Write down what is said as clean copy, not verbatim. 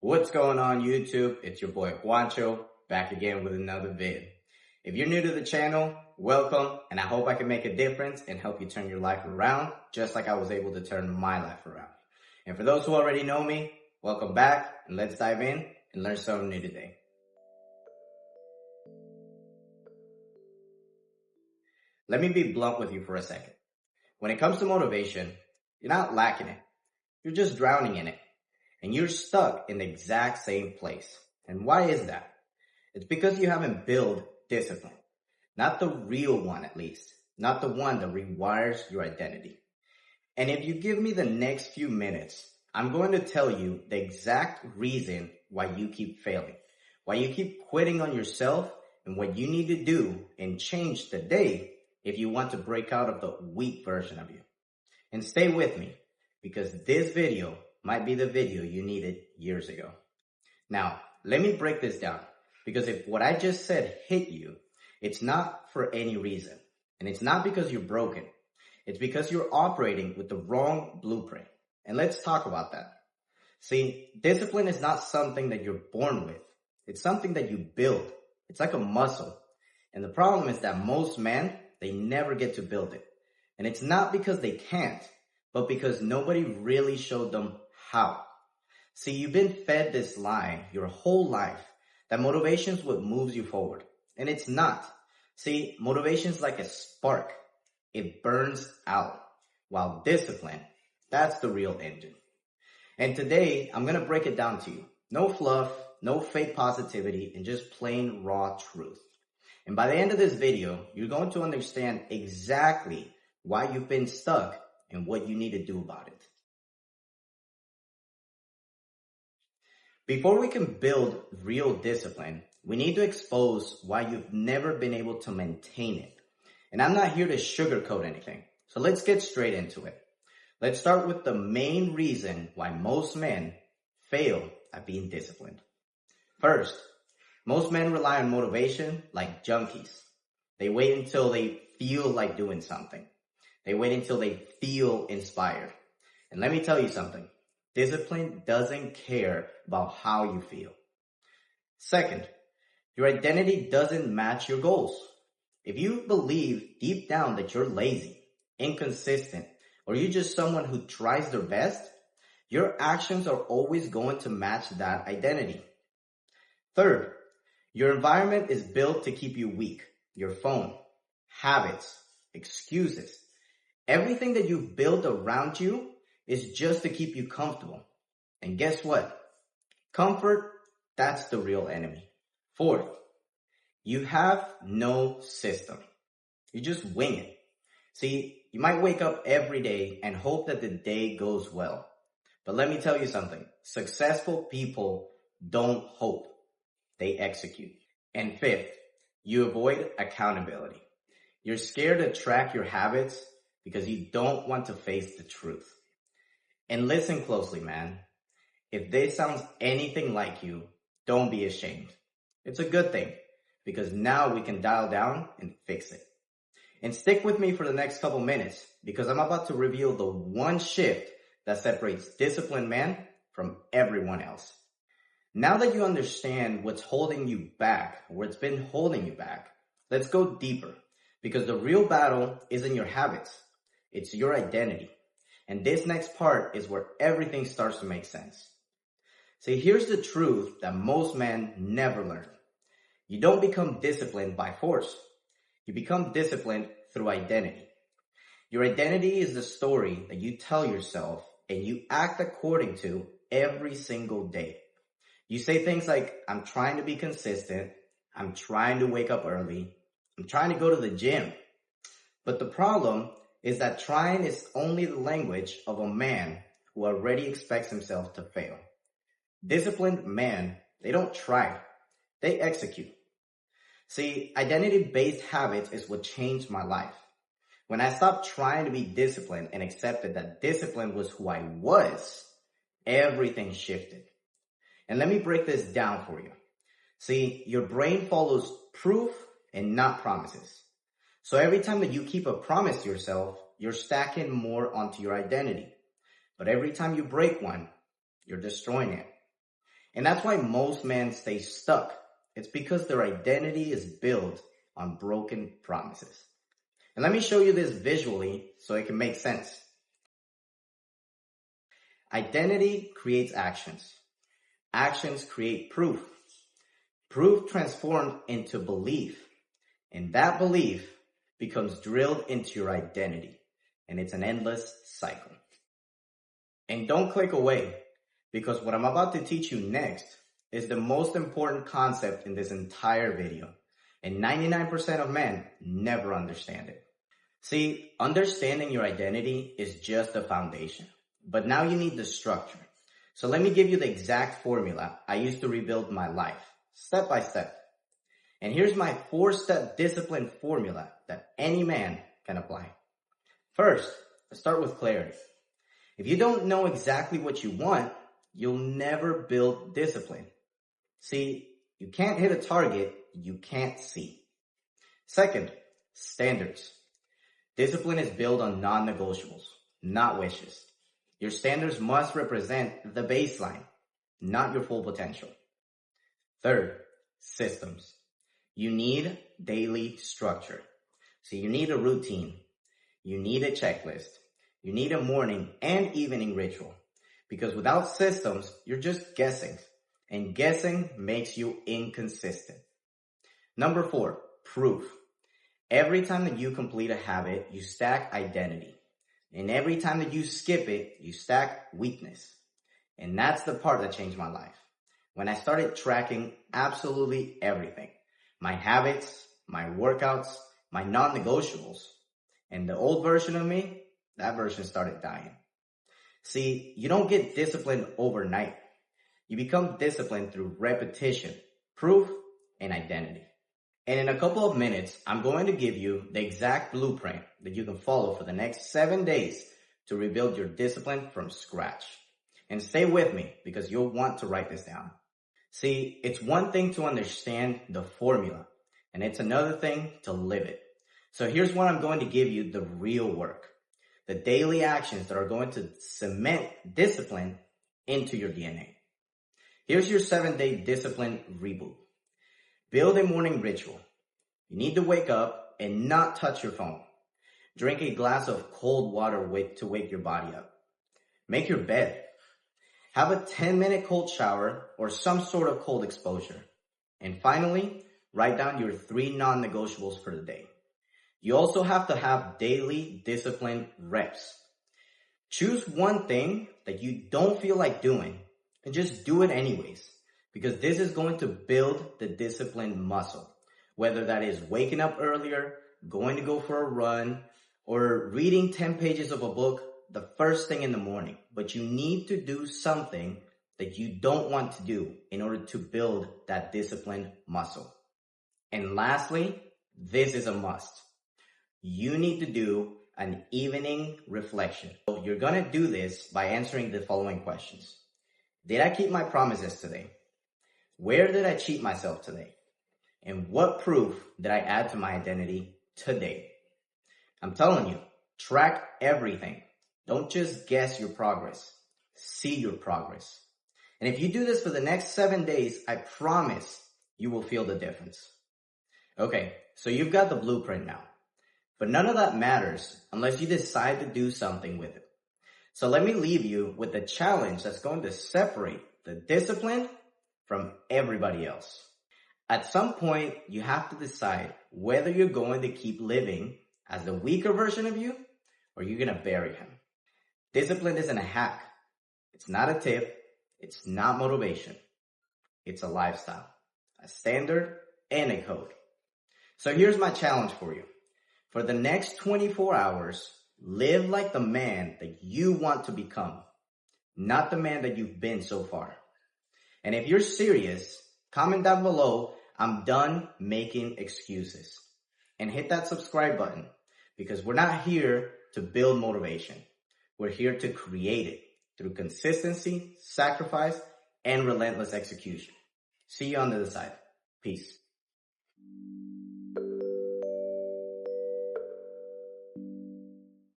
What's going on YouTube? It's your boy Juancho back again with another vid. If you're new to the channel, welcome, and I hope I can make a difference and help you turn your life around just like I was able to turn my life around. And for those who already know me, welcome back and let's dive in and learn something new today. Let me be blunt with you for a second. When it comes to motivation, you're not lacking it. You're just drowning in it. And you're stuck in the exact same place. And why is that? It's because you haven't built discipline. Not the real one, at least. Not the one that rewires your identity. And if you give me the next few minutes, I'm going to tell you the exact reason why you keep failing. Why you keep quitting on yourself and what you need to do and change today if you want to break out of the weak version of you. And stay with me, because this video might be the video you needed years ago. Now, let me break this down, because if what I just said hit you, it's not for any reason. And it's not because you're broken. It's because you're operating with the wrong blueprint. And let's talk about that. See, discipline is not something that you're born with. It's something that you build. It's like a muscle. And the problem is that most men, they never get to build it. And it's not because they can't, but because nobody really showed them how. See, you've been fed this lie your whole life that motivation is what moves you forward. And it's not. See, motivation is like a spark. It burns out. While discipline, that's the real engine. And today, I'm going to break it down to you. No fluff, no fake positivity, and just plain raw truth. And by the end of this video, you're going to understand exactly why you've been stuck and what you need to do about it. Before we can build real discipline, we need to expose why you've never been able to maintain it. And I'm not here to sugarcoat anything. So let's get straight into it. Let's start with the main reason why most men fail at being disciplined. First, most men rely on motivation like junkies. They wait until they feel like doing something. They wait until they feel inspired. And let me tell you something. Discipline doesn't care about how you feel. Second, your identity doesn't match your goals. If you believe deep down that you're lazy, inconsistent, or you're just someone who tries their best, your actions are always going to match that identity. Third, your environment is built to keep you weak. Your phone, habits, excuses. Everything that you build around you is just to keep you comfortable. And guess what? Comfort, that's the real enemy. Fourth, you have no system. You just wing it. See, you might wake up every day and hope that the day goes well. But let me tell you something. Successful people don't hope. They execute. And fifth, you avoid accountability. You're scared to track your habits because you don't want to face the truth. And listen closely, man. If this sounds anything like you, don't be ashamed. It's a good thing, because now we can dial down and fix it. And stick with me for the next couple minutes, because I'm about to reveal the one shift that separates disciplined men from everyone else. Now that you understand what's holding you back, or what's been holding you back, let's go deeper, because the real battle isn't your habits. It's your identity. And this next part is where everything starts to make sense. See, here's the truth that most men never learn. You don't become disciplined by force. You become disciplined through identity. Your identity is the story that you tell yourself and you act according to every single day. You say things like, I'm trying to be consistent. I'm trying to wake up early. I'm trying to go to the gym. But the problem is that trying is only the language of a man who already expects himself to fail. Disciplined men, they don't try, they execute. See, identity-based habits is what changed my life. When I stopped trying to be disciplined and accepted that discipline was who I was, everything shifted. And let me break this down for you. See, your brain follows proof and not promises. So every time that you keep a promise to yourself, you're stacking more onto your identity. But every time you break one, you're destroying it. And that's why most men stay stuck. It's because their identity is built on broken promises. And let me show you this visually so it can make sense. Identity creates actions. Actions create proof. Proof transformed into belief. And that belief becomes drilled into your identity. And it's an endless cycle. And don't click away, because what I'm about to teach you next is the most important concept in this entire video. And 99% of men never understand it. See, understanding your identity is just the foundation. But now you need the structure. So let me give you the exact formula I used to rebuild my life, step by step. And here's my 4-step discipline formula that any man can apply. First, let's start with clarity. If you don't know exactly what you want, you'll never build discipline. See, you can't hit a target you can't see. Second, standards. Discipline is built on non-negotiables, not wishes. Your standards must represent the baseline, not your full potential. Third, systems. You need daily structure. So you need a routine. You need a checklist. You need a morning and evening ritual. Because without systems, you're just guessing. And guessing makes you inconsistent. Number 4, proof. Every time that you complete a habit, you stack identity. And every time that you skip it, you stack weakness. And that's the part that changed my life. When I started tracking absolutely everything. My habits, my workouts, my non-negotiables. And the old version of me, that version started dying. See, you don't get disciplined overnight. You become disciplined through repetition, proof, and identity. And in a couple of minutes, I'm going to give you the exact blueprint that you can follow for the next 7 days to rebuild your discipline from scratch. And stay with me because you'll want to write this down. See, it's one thing to understand the formula, and it's another thing to live it. So here's what I'm going to give you the real work. The daily actions that are going to cement discipline into your DNA. Here's your 7-day discipline reboot. Build a morning ritual. You need to wake up and not touch your phone. Drink a glass of cold water to wake your body up. Make your bed. Have a 10-minute cold shower or some sort of cold exposure. And finally, write down your 3 non-negotiables for the day. You also have to have daily discipline reps. Choose one thing that you don't feel like doing and just do it anyways, because this is going to build the discipline muscle. Whether that is waking up earlier, going to go for a run, or reading 10 pages of a book the first thing in the morning. But you need to do something that you don't want to do in order to build that discipline muscle. And lastly, this is a must. You need to do an evening reflection. So you're going to do this by answering the following questions. Did I keep my promises today? Where did I cheat myself today? And what proof did I add to my identity today? I'm telling you, track everything. Don't just guess your progress. See your progress. And if you do this for the next 7 days, I promise you will feel the difference. Okay, so you've got the blueprint now. But none of that matters unless you decide to do something with it. So let me leave you with the challenge that's going to separate the discipline from everybody else. At some point, you have to decide whether you're going to keep living as the weaker version of you or you're going to bury him. Discipline isn't a hack. It's not a tip. It's not motivation. It's a lifestyle, a standard, and a code. So here's my challenge for you. For the next 24 hours, live like the man that you want to become, not the man that you've been so far. And if you're serious, comment down below, I'm done making excuses. And hit that subscribe button, because we're not here to build motivation. We're here to create it through consistency, sacrifice, and relentless execution. See you on the other side. Peace.